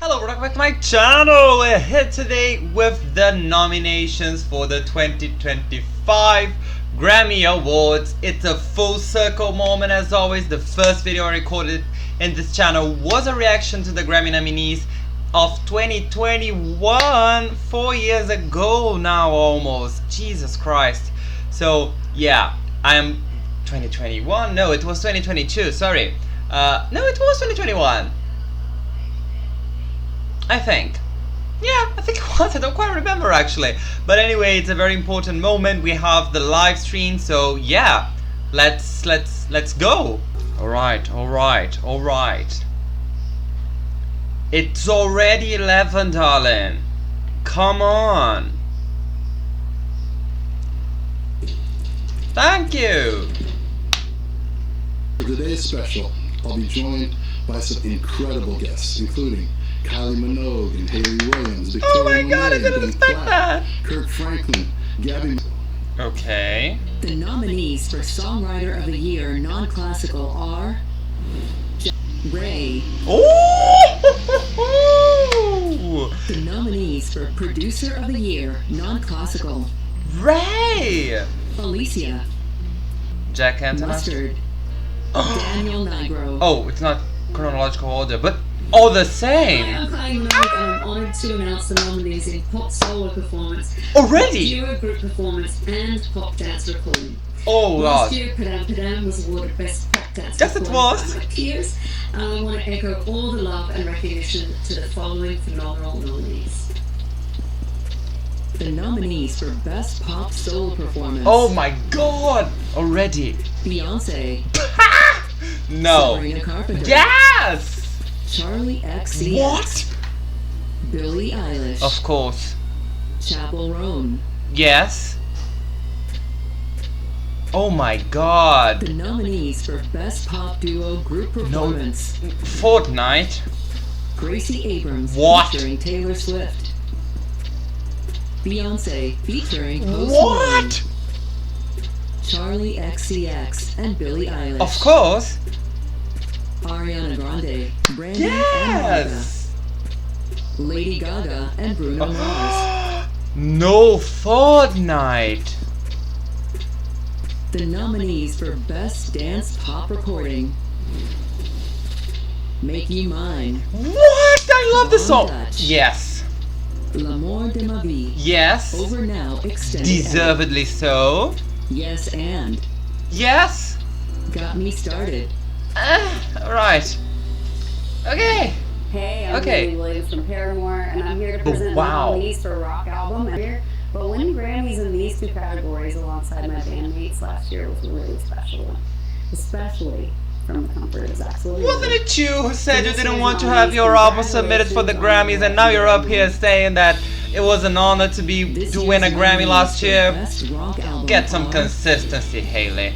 Hello, welcome back to my channel. We're here today with the nominations for the 2025 Grammy Awards. It's a full circle moment as always. The first video I recorded in this channel was a reaction to the Grammy nominees of 2021, 4 years ago now almost. Jesus Christ. So yeah, I am 2021. No, it was 2022. Sorry. No, it was 2021. I think. Yeah, I think it was. I don't quite remember actually. But anyway, it's a very important moment. We have the live stream, so yeah, let's go. All right. It's already 11, darling. Come on. Thank you. For today's special, I'll be joined by some incredible guests, including Kylie Minogue and Haley Williams, Victoria Oh my God, I didn't expect that. Kirk Franklin, Gabby. Okay. The nominees for Songwriter of the Year non-classical are Ray. Oh! The nominees for Producer of the Year non-classical Ray. Alicia. Jack Antonoff. Mustard. Daniel Nigro. Oh, it's not chronological order, but all the same. Hi, I'm Kylie Minogue and I'm honoured to announce the nominees in Pop Solo Performance, Already? Duo Group Performance and Pop Dance Recording. Oh Last God. year, Padam Padam was awarded Best Pop Dance Yes, it Recording was. by my peers, and I want to echo all the love and recognition to the following phenomenal nominees. The nominees for Best Pop Soul Performance. Oh my God. Already. Beyonce. No. Sabrina Carpenter. Yes. Charlie XCX. What? Billie Eilish. Of course. Chapel Roan. Yes. Oh my God. The nominees for Best Pop Duo Group Performance. Fortnite. Gracie Abrams What? featuring Taylor Swift. Beyonce featuring Post What? Malone. Charlie XCX and Billie Eilish. Of course. Ariana Grande, Brandy and Yes. Monica. Lady Gaga and Bruno Mars. No Fortnite. The nominees for Best Dance Pop Recording. Make You Mine. What? I love this song. Dutch. Yes. L'amour de ma vie. Yes. Over Now extended. Deservedly so. edit. Yes and. Yes. Got Me Started. Right. Okay. Hey, I'm Okay. Haley Williams from Paramore, and I'm here to present wow. the nominees for Rock Album. But winning Grammys in these two categories alongside my bandmates last year was a really special one, especially from the comfort of Zach's living room. Wasn't it you who said you didn't want to have your album submitted for the Grammys, and now you're up here saying that it was an honor to win a Grammy last year? Best Rock Album Get some are consistency, Haley.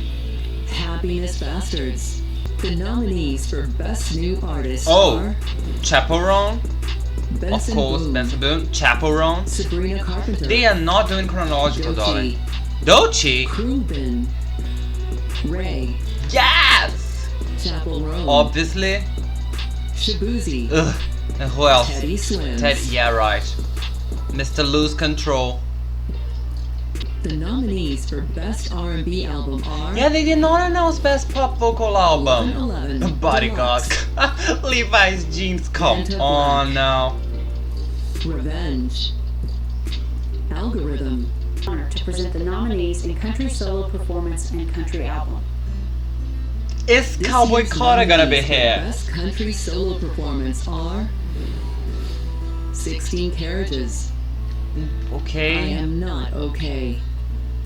Happiness Bastards. The nominees for Best New Artist Oh. are Chaperone, of Benson course, Boone, Benson Boone. Chaperone. Sabrina Carpenter, They are not doing chronological, darling. Doechii, Doechii. Krubin, Ray, Yes. Chapel Roan, Obviously. Shabuzi, Ugh. And who else? Teddy Swims. Yeah, right. Mr. Lose Control. The nominees for Best R&B Album are Yeah, they did not announce Best Pop Vocal Album. 11 Bodyguard. Deluxe, Levi's jeans. Come Santa on Black. now. Revenge, Algorithm, Honor to present the nominees in Country Solo Performance and Country Album. Is This Cowboy year's Carter gonna be nominees for here? Best Country Solo Performance are 16 Carriages, I Okay. Am Not Okay,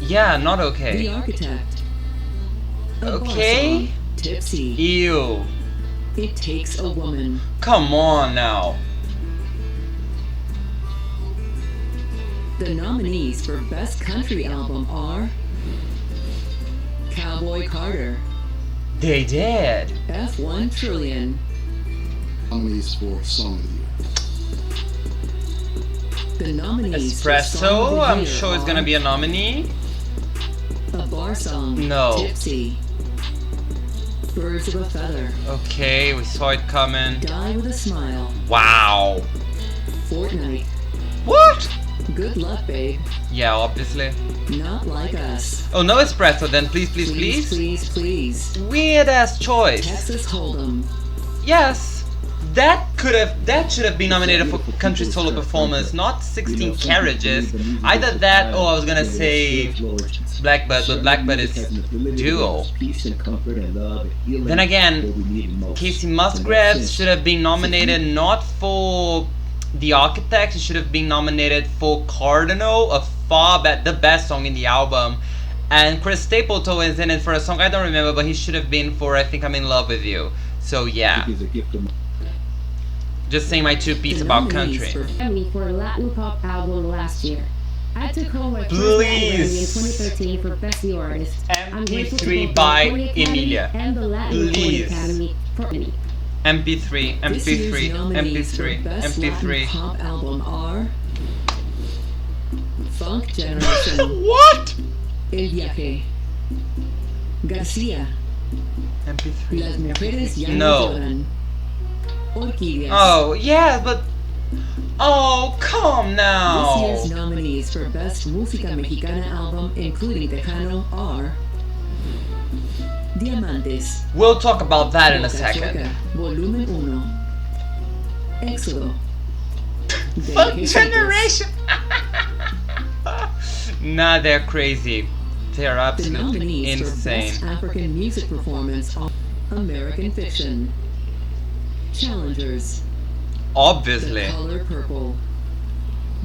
Yeah, not The okay. Architect, A Bar Okay. Song, Tipsy, Ew. It Takes a Woman, Come on now. The nominees for Best Country Album are Cowboy Carter, They did. F1 Trillion, Nominees for Song of the Year. the nominees for Song of Espresso, the I'm Year sure it's gonna are be a nominee. A Bar Song, No. Tipsy, Birds of a Feather. Okay, we saw it coming. Die with a Smile. Wow. Fortnite. What? Good Luck, Babe. Yeah, obviously. Not Like Us. Oh, no espresso then, please, please, please. Please, please. Weird ass choice. Texas Hold'em. Yes. That should have been nominated for country solo performance, not 16 carriages. Either that or I was gonna say Blackbird, but Blackbird is duo. Then again, Casey Musgraves should have been nominated not for The Architect, it should have been nominated for Cardinal, the best song in the album. And Chris Stapleton is in it for a song I don't remember, but he should have been for I Think I'm in Love with You. So yeah. Just saying my two piece about country. Grammy for Latin Pop Album last year. I took home my first Please. Latin Grammy in 2013 for Best New Artist. I'm grateful to MP3 both by the Recording Academy Emilia. and the Latin Recording Please. Academy for me. MP3, This year's MP3, nominees for MP3, Best Latin MP3. Pop Album are Funk Generation. What? El Viaje. Garcia. MP3. Las Mujeres Ya No. Lloran. Orquídeas. Oh, yeah, but... Oh, come This now. year's nominees for Best Música Mexicana Album, including Tejano, are Diamantes. We'll talk about that in a Boca second. Chueca, Volumen 1. Éxodo. De Fuck Lejitos. generation. Nah, they're crazy. They're The absolutely nominees for insane. Best African Music Performance are American Fiction, Challengers, The Obviously. Color Purple,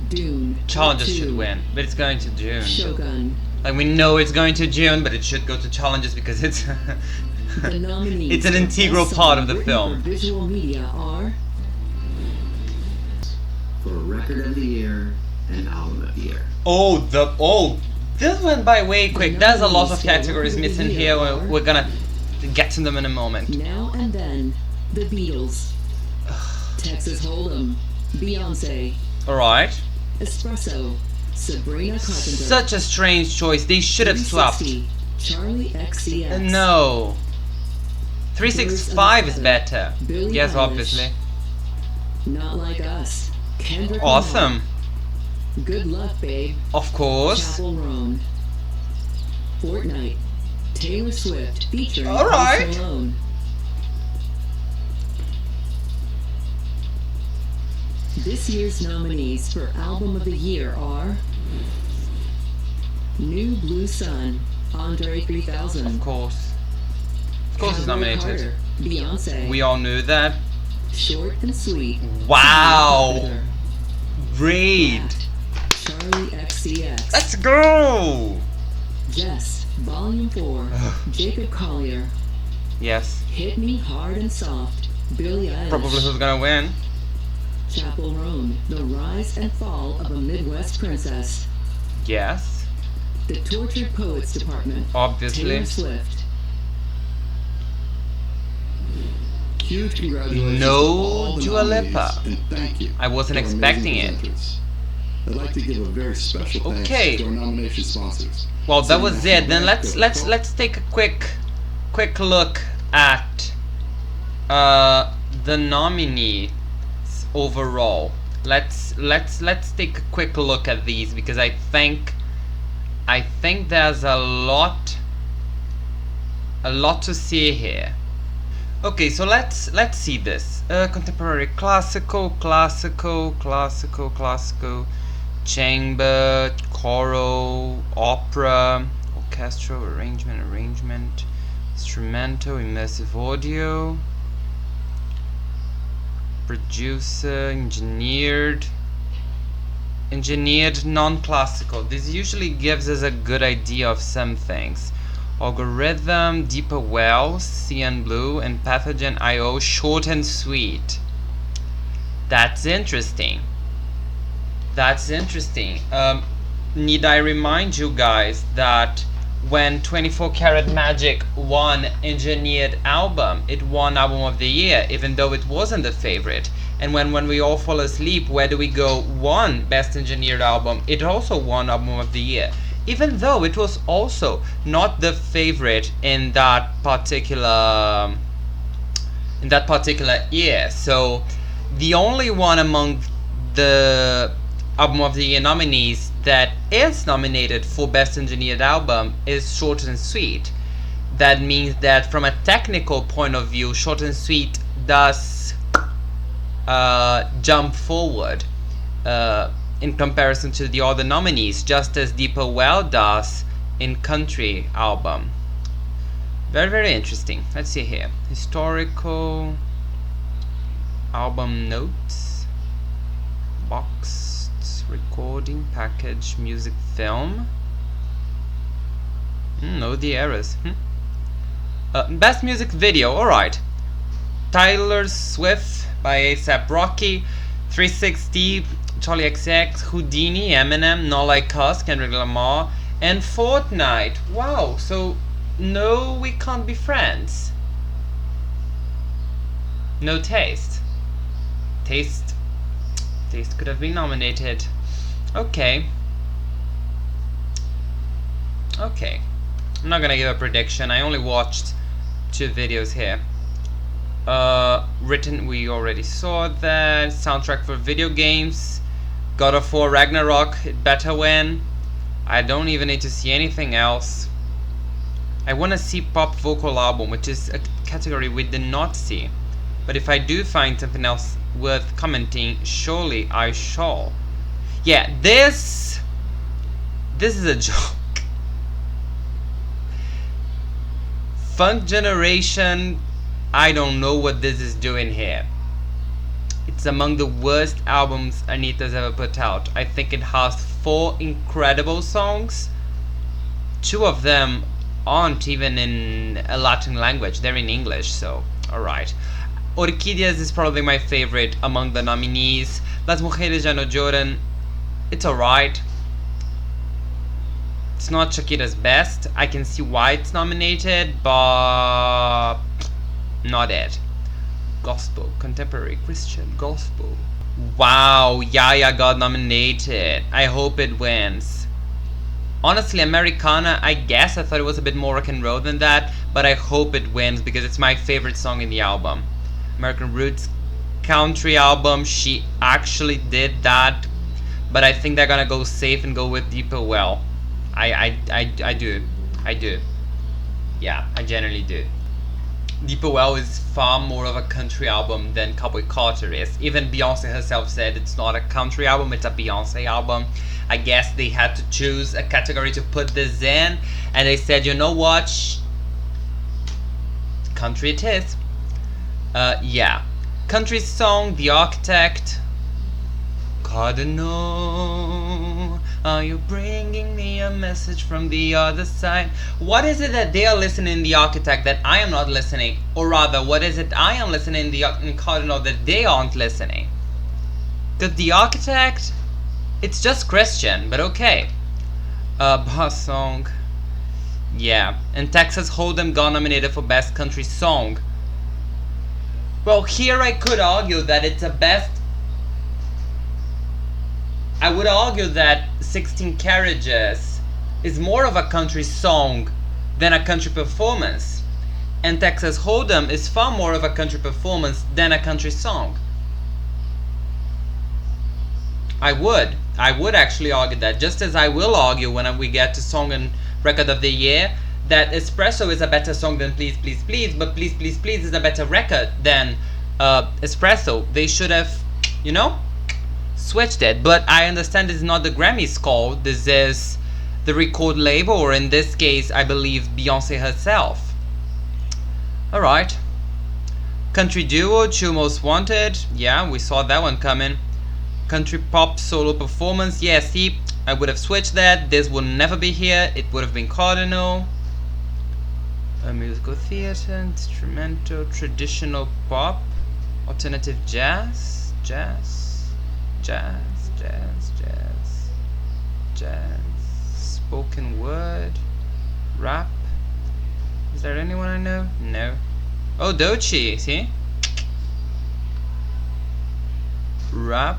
Dune, Challenges Part should 2, win, but it's going to June. Shogun. Like, we know it's going to June, but it should go to Challenges because it's... The nominees It's an for integral Best part Song of the Written film. for Visual media are For Record of the Year and Album of the Year. This went by way quick. There's a lot of categories missing here. We're gonna get to them in a moment. Now and Then, The Beatles, Texas Hold'em, Beyonce, Alright. Espresso, Sabrina Carpenter, Such a strange choice. They should have swapped. 360, Charlie XCX, No. 365 is better. Billie Yes, Eilish, obviously. Not Like Us, Kendrick Awesome. Lamar, Good Luck, Babe, Of course. Chapel Roan, Fortnite, Taylor Swift featuring All right. Post Malone. This year's nominees for Album of the Year are New Blue Sun, Andre 3000, Of course. Of course, it's Cowboy nominated. Carter, Beyonce, We all knew that. Short and Sweet, Wow. Carpenter, Great. Rat, Charlie XCX, Let's go. Jess, Volume 4, Jacob Collier, Yes. Hit Me Hard and Soft, Billie Eilish, Probably who's gonna win. Chapel Roan, The Rise and Fall of a Midwest Princess, Yes. The Tortured Poets Department, Obviously. Taylor Swift, Huge congratulations No to all the Dua nominees, Lipa. and thank you. I wasn't to our expecting amazing it. presenters. I'd like to give a very special thanks Okay. to our nomination sponsors. Well, that was National it. Then Bank, let's take a quick look at the nominees overall. Let's take a quick look at these because I think there's a lot to see here. Okay, so let's see this. Contemporary classical, chamber, choral, opera, orchestral, arrangement, instrumental, immersive audio, producer, engineered non-classical. This usually gives us a good idea of some things. Algorithm, Deeper Wells, Cyan Blue, and Pathogen IO, short and sweet. That's interesting. Need I remind you guys that when 24 Karat Magic won Engineered Album, it won Album of the Year, even though it wasn't the favorite. And when We All Fall Asleep, Where Do We Go won Best Engineered Album, it also won Album of the Year, even though it was also not the favorite in that particular year. So the only one among the album of the year nominees that is nominated for best engineered album is Short and Sweet. That means that from a technical point of view, Short and Sweet does jump forward in comparison to the other nominees, just as Deeper Well does in country album. Very, very interesting. Let's see here. Historical album notes, boxed recording package, music film. No, the errors. Best music video. Alright. Taylor Swift by A$AP Rocky, 360, Charlie XX, Houdini, Eminem, Not Like Us, Kendrick Lamar, and Fortnite. Wow, so no, we can't be friends. No Taste. Taste could have been nominated. Okay. I'm not gonna give a prediction. I only watched 2 videos here. Written, we already saw that. Soundtrack for video games, God of War Ragnarok, it better win. I don't even need to see anything else. I want to see pop vocal album, which is a category we did not see. But if I do find something else worth commenting, surely I shall. Yeah, this is a joke. Funk Generation, I don't know what this is doing here. It's among the worst albums Anita's ever put out. I think it has 4 incredible songs. 2 of them aren't even in a Latin language, they're in English, so alright. Orquídeas is probably my favorite among the nominees. Las Mujeres Ya No Lloran, it's alright. It's not Shakira's best. I can see why it's nominated, but not it. Gospel, contemporary Christian gospel. Wow, Yaya got nominated. I hope it wins. Honestly, Americana, I guess I thought it was a bit more rock and roll than that, but I hope it wins because it's my favorite song in the album. American Roots country album, she actually did that, but I think they're gonna go safe and go with Deeper Well. I do. Yeah, I generally do. Deeper Well is far more of a country album than Cowboy Carter is. Even Beyonce herself said it's not a country album, it's a Beyonce album. I guess they had to choose a category to put this in, and they said, you know what, country it is. Yeah. Country song, The Architect. Cardinal, are you bringing me a message from the other side? What is it that they are listening in The Architect that I am not listening? Or rather, what is it I am listening in Cardinal that they aren't listening? Because The Architect, it's just Christian, but okay. Boss song. Yeah. And Texas Hold'em got nominated for Best Country Song. Well, here I could argue that it's a best... I would argue that 16 Carriages is more of a country song than a country performance. And Texas Hold'em is far more of a country performance than a country song. I would actually argue that, just as I will argue when we get to Song and Record of the Year, that Espresso is a better song than Please Please Please, but Please Please Please is a better record than Espresso. They should have, you know, switched it. But I understand this is not the Grammys call, this is the record label, or in this case, I believe Beyonce herself. Alright. Country Duo, Two Most Wanted. Yeah, we saw that one coming. Country Pop Solo Performance. Yeah, see, I would have switched that. This would never be here. It would have been Cardinal. A musical theater, instrumental, traditional pop, alternative jazz, spoken word, rap. Is there anyone I know? No. Oh, Doechii, see? Rap.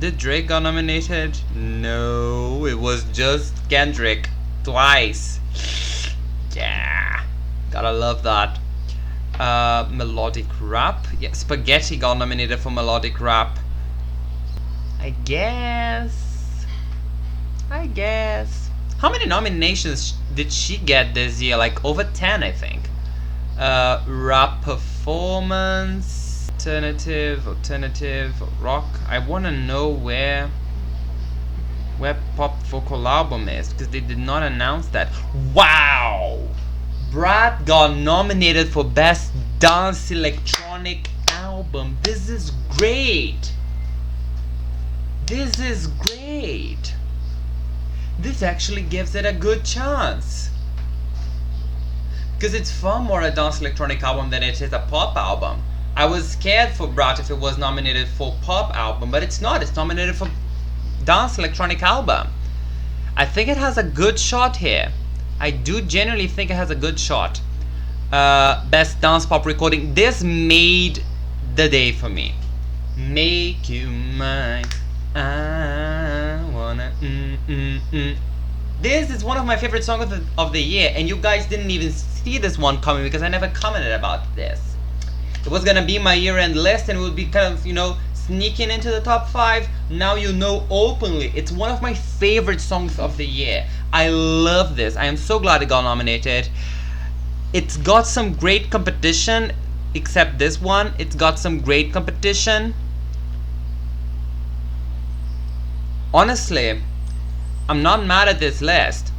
Did Drake got nominated? No, it was just Kendrick twice. Yeah, gotta love that. Melodic rap. Yeah, Spaghetti got nominated for melodic rap. I guess. How many nominations did she get this year? Like over 10, I think. Rap performance, alternative, rock. I wanna know where pop vocal album is, because they did not announce that. Wow! Brad got nominated for Best Dance Electronic Album. This is great. This actually gives it a good chance, because it's far more a dance electronic album than it is a pop album. I was scared for Brad if it was nominated for pop album, but it's not. It's nominated for dance electronic album. I think it has a good shot here. I do genuinely think it has a good shot. Best dance pop recording. This made the day for me. Make you mine. I wanna. This is one of my favorite songs of the year, and you guys didn't even see this one coming because I never commented about this. It was gonna be my year-end list, and it would be kind of, you know, sneaking into the top 5. Now you know openly. It's one of my favorite songs of the year. I love this. I am so glad it got nominated. It's got some great competition, except this one. It's got some great competition. Honestly, I'm not mad at this list.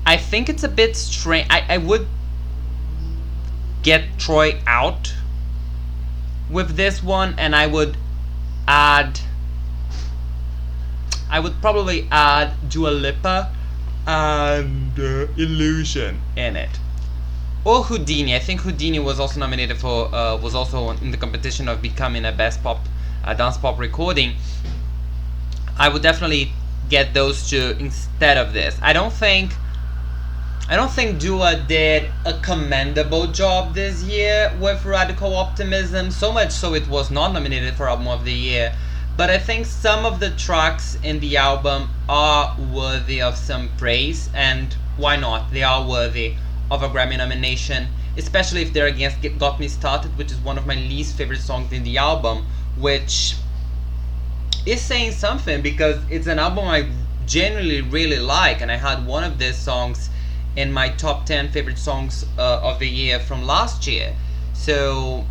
I think it's a bit strange. I would get Troy out with this one, and I would probably add Dua Lipa and Illusion in it, or Houdini. I think Houdini was also nominated for was also in the competition of becoming a best pop dance pop recording. I would definitely get those two instead of this. I don't think Dua did a commendable job this year with Radical Optimism, so much so it was not nominated for Album of the Year. But I think some of the tracks in the album are worthy of some praise, and why not? They are worthy of a Grammy nomination, especially if they're against Got Me Started, which is one of my least favorite songs in the album, which is saying something because it's an album I genuinely really like, and I had one of these songs in my top 10 favorite songs of the year from last year. So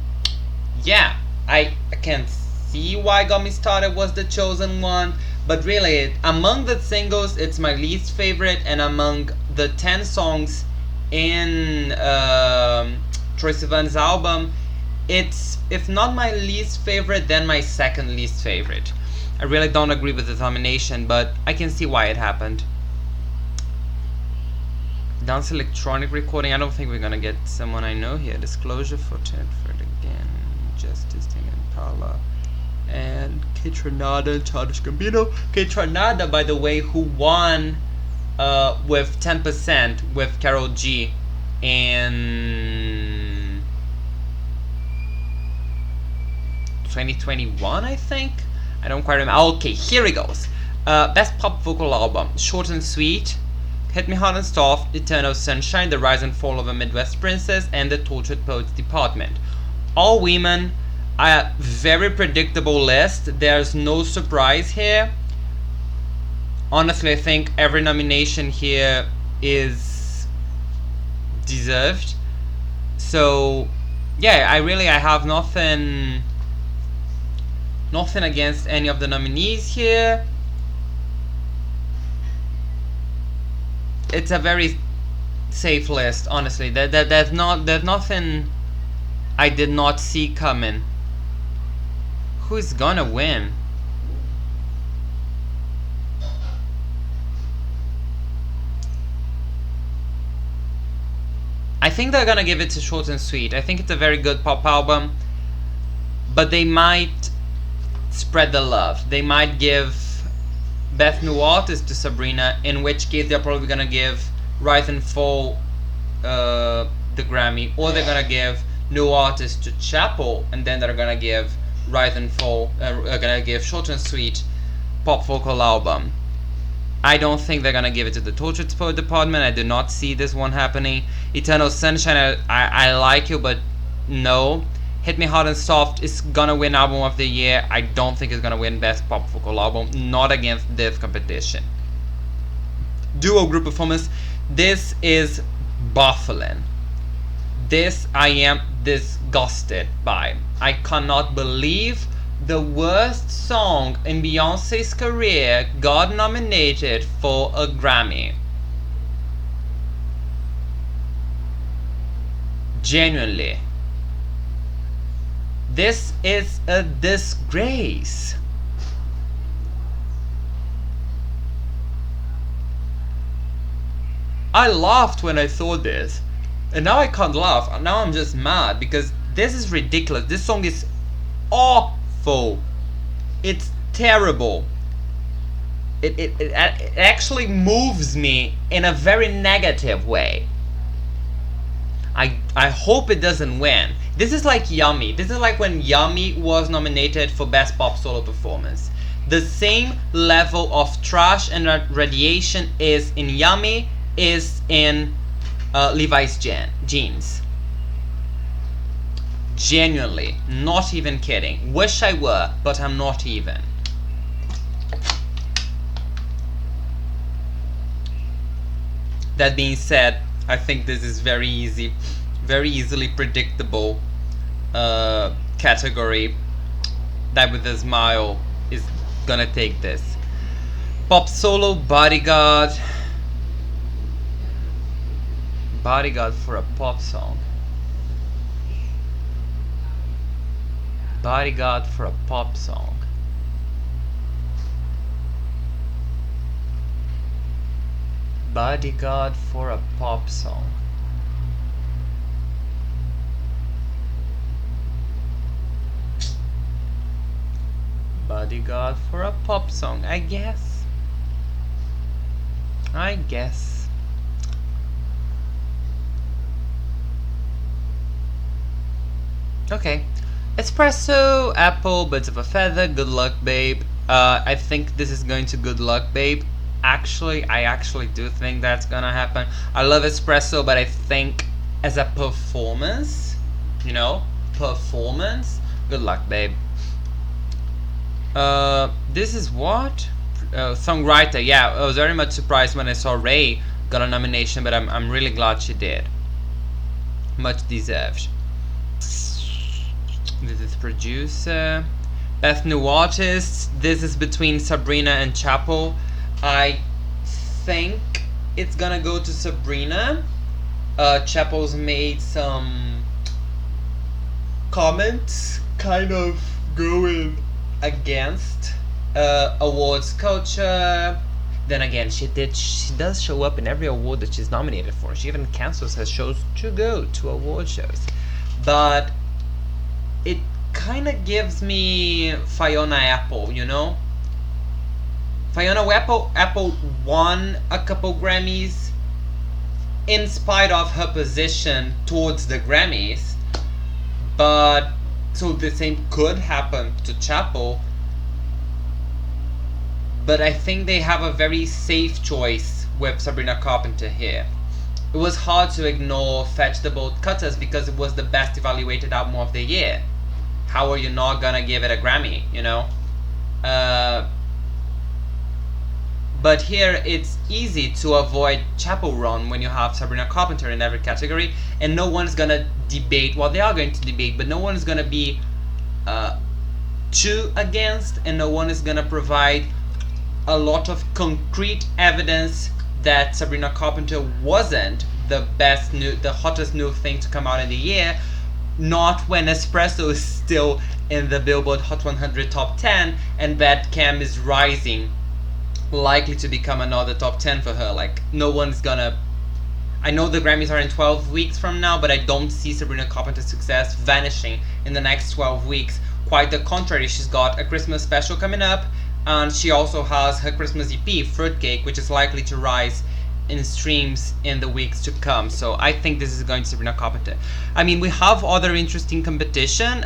yeah, I can see why Got Me Started was the chosen one, but really among the singles it's my least favorite, and among the 10 songs in Troye Sivan's album, it's, if not my least favorite, then my second least favorite. I really don't agree with the nomination, but I can see why it happened. Dance electronic recording. I don't think we're gonna get someone I know here. Disclosure for Tedford again. Justice, Tame Impala, and Kaytranada and Childish Gambino. Kaytranada, by the way, who won with 10% with Karol G in 2021, I think. I don't quite remember. Okay, here it goes. Best pop vocal album. Short and Sweet, Hit Me Hard and Soft, Eternal Sunshine, The Rise and Fall of a Midwest Princess, and The Tortured Poets Department. All women. A very predictable list. There's no surprise here. Honestly, I think every nomination here is deserved. So yeah, I have nothing against any of the nominees here. It's a very safe list, honestly. There's nothing I did not see coming. Who's gonna win? I think they're gonna give it to Short and Sweet. I think it's a very good pop album, but they might spread the love. They might give Best New Artist to Sabrina, in which case they're probably gonna give Rise and Fall the Grammy, or they're gonna give New Artist to Chapel, and then they're gonna give Rise and Fall, gonna give Short and Sweet pop vocal album. I don't think they're gonna give it to the Tortured Poet Department. I do not see this one happening. Eternal Sunshine, I like you, but no. Hit Me Hard and Soft is gonna win Album of the Year. I don't think it's gonna win Best Pop Vocal Album, not against this competition. Duo Group Performance, this is baffling. This I am disgusted by. I cannot believe the worst song in Beyonce's career got nominated for a Grammy. Genuinely. This is a disgrace. I laughed when I saw this, and now I can't laugh. Now I'm just mad because this is ridiculous. This song is awful. It's terrible. It actually moves me in a very negative way. I hope it doesn't win. This is like Yummy. This is like when Yummy was nominated for Best Pop Solo Performance. The same level of trash and radiation is in Yummy, is in Levi's Jeans. Genuinely, not even kidding. Wish I were, but I'm not even. That being said, I think this is very easily predictable category that with a smile is gonna take this. Pop Solo, Bodyguard. Bodyguard for a pop song. Bodyguard for a pop song. Bodyguard for a pop song. Bodyguard for a pop song, I guess. Okay. Espresso, Apple, Birds of a Feather, Good Luck Babe. I think this is going to Good Luck Babe. Actually, I actually do think that's gonna happen. I love Espresso, but I think as a performance, Good Luck Babe. This is what? Songwriter, yeah, I was very much surprised when I saw Ray got a nomination, but I'm really glad she did. Much deserved. This is producer. Best New Artist. This is between Sabrina and Chappell. I think it's gonna go to Sabrina. Chappell's made some comments kind of going against awards culture. Then again, she does show up in every award that she's nominated for. She even cancels her shows to go to award shows. But it kind of gives me Fiona Apple, Fiona Apple won a couple Grammys in spite of her position towards the Grammys, but so the same could happen to Chappell. But I think they have a very safe choice with Sabrina Carpenter here. It was hard to ignore Fetch the Bolt Cutters because it was the best evaluated album of the year. How are you not gonna give it a Grammy, But here it's easy to avoid Chappell run when you have Sabrina Carpenter in every category, and no one's gonna debate. Well, they are going to debate, but no one's gonna be too against, and no one is gonna provide a lot of concrete evidence that Sabrina Carpenter wasn't the hottest new thing to come out in the year. Not when Espresso is still in the Billboard Hot 100 top 10 and Bad Cam is rising, likely to become another top 10 for her. Like, no one's gonna... I know the Grammys are in 12 weeks from now, but I don't see Sabrina Carpenter's success vanishing in the next 12 weeks. Quite the contrary, she's got a Christmas special coming up, and she also has her Christmas EP, Fruitcake, which is likely to rise in streams in the weeks to come. So I think this is going to Sabrina Carpenter. I mean, we have other interesting competition.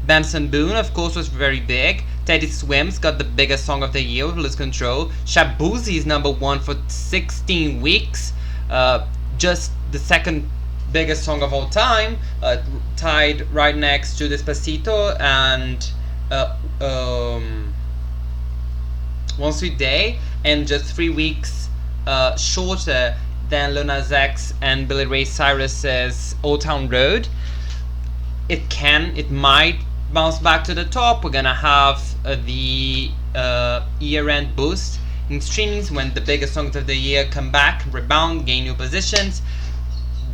Benson Boone, of course, was very big. Teddy Swims got the biggest song of the year with Lose Control. Shabuzi is #1 for 16 weeks. Just the second biggest song of all time, tied right next to Despacito and One Sweet Day, and just 3 weeks shorter than Lil Nas X and Billy Ray Cyrus's Old Town Road. It might bounce back to the top. We're gonna have the year-end boost in streamings when the biggest songs of the year come back, rebound, gain new positions.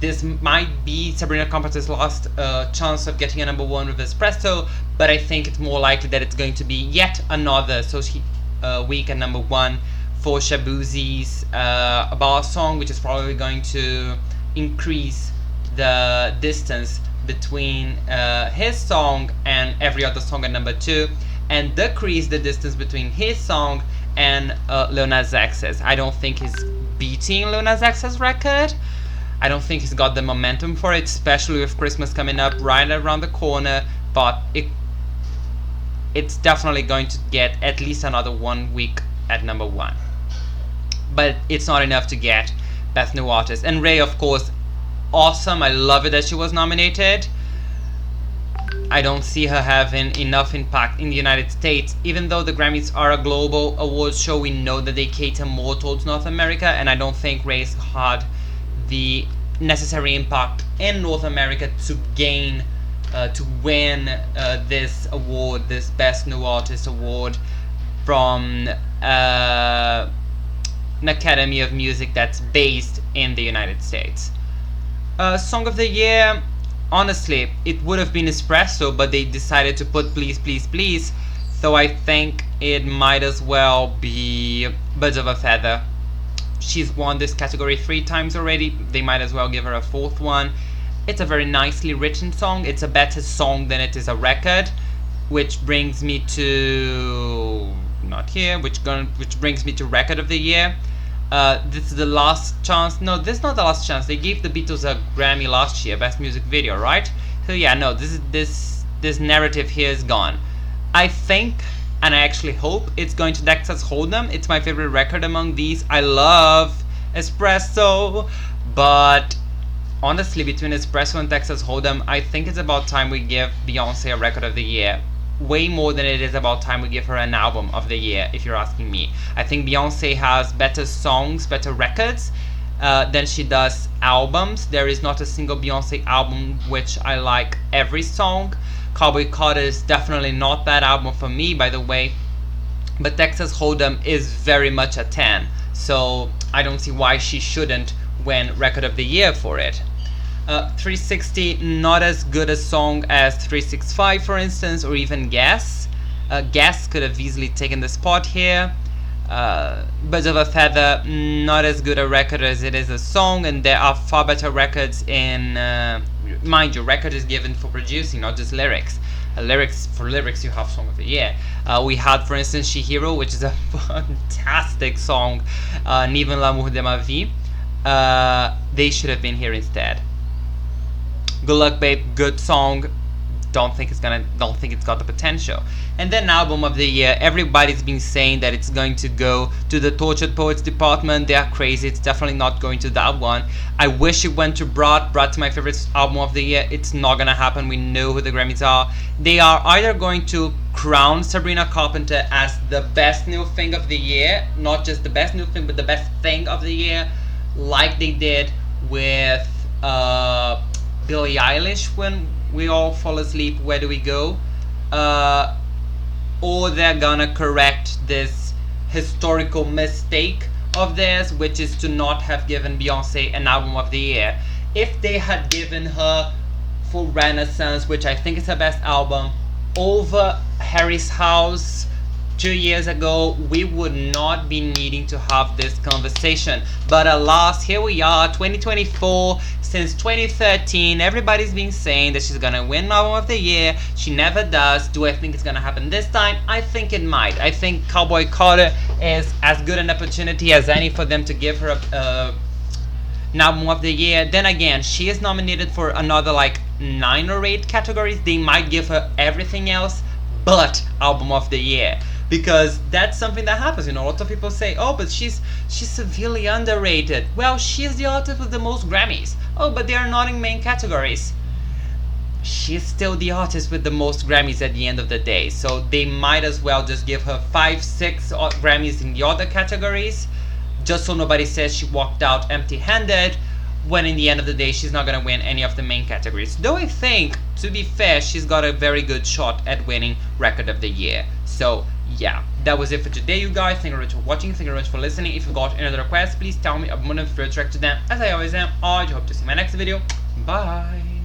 This might be Sabrina Carpenter's last chance of getting a #1 with Espresso, but I think it's more likely that it's going to be yet another week at #1 for Shabuzi's Bar song, which is probably going to increase the distance between his song and every other song at #2, and decrease the distance between his song and Lil Nas X's. I don't think he's beating Lil Nas X's record. I don't think he's got the momentum for it, especially with Christmas coming up right around the corner, but it's definitely going to get at least another 1 week at #1. But it's not enough to get Best New Artist. And Ray, of course, awesome. I love it that she was nominated. I don't see her having enough impact in the United States. Even though the Grammys are a global awards show, we know that they cater more towards North America, and I don't think Ray's had the necessary impact in North America to win this award, this Best New Artist award from an Academy of Music that's based in the United States. Song of the Year, honestly, it would have been Espresso, but they decided to put Please Please Please, so I think it might as well be Birds of a Feather. She's won this category 3 times already. They might as well give her a 4th one. It's a very nicely written song. It's a better song than it is a record, which brings me to which brings me to Record of the Year. This is the last chance. No, this is not the last chance. They gave the Beatles a Grammy last year, Best Music Video, right? So yeah, no, this narrative here is gone. I think, and I actually hope, it's going to Texas Hold'em. It's my favorite record among these. I love Espresso, but honestly, between Espresso and Texas Hold'em, I think it's about time we give Beyonce a Record of the Year. Way more than it is about time we give her an Album of the Year, if you're asking me. I think Beyonce has better songs, better records than she does albums. There is not a single Beyonce album which I like every song. Cowboy Carter is definitely not that album for me, by the way, but Texas Hold'em is very much a 10, so I don't see why she shouldn't win Record of the Year for it. 360, not as good a song as 365, for instance, or even Guess. Guess could have easily taken the spot here. Birds of a Feather, not as good a record as it is a song, and there are far better records in mind you, record is given for producing, not just lyrics. For lyrics you have Song of the Year. We had, for instance, Chihiro, which is a fantastic song, Ni even l'amour de ma vie. They should have been here instead. Good Luck Babe, good song. Don't think it's got the potential. And then Album of the Year, everybody's been saying that it's going to go to the Tortured Poets department. They are crazy. It's definitely not going to that one. I wish it went to Brat's my favorite album of the year. It's not gonna happen. We know who the Grammys are. They are either going to crown Sabrina Carpenter as the best new thing of the year, not just the best new thing, but the best thing of the year, like they did with Billie Eilish when We All Fall Asleep, Where Do We Go? Or they're gonna correct this historical mistake of theirs, which is to not have given Beyonce an Album of the Year. If they had given her for Renaissance, which I think is her best album, over Harry's House 2 years ago, we would not be needing to have this conversation. But alas, here we are, 2024. Since 2013, everybody's been saying that she's gonna win Album of the Year. She never does. Do I think it's gonna happen this time? I think it might. I think Cowboy Carter is as good an opportunity as any for them to give her an Album of the Year. Then again, she is nominated for another like 9 or 8 categories. They might give her everything else, but album of the year, because that's something that happens. You know, lots of people say, oh, but she's severely underrated. Well, she's the artist with the most Grammys. Oh, but they are not in main categories. She's still the artist with the most Grammys at the end of the day, so they might as well just give her 5-6 Grammys in the other categories, just so nobody says she walked out empty-handed, when in the end of the day she's not gonna win any of the main categories. Though I think, to be fair, she's got a very good shot at winning Record of the Year. So yeah, that was it for today, you guys. Thank you very much for watching, thank you very much for listening. If you got any other requests, please tell me. I'm more than free to react to them, as I always am. I hope to see you in my next video. Bye.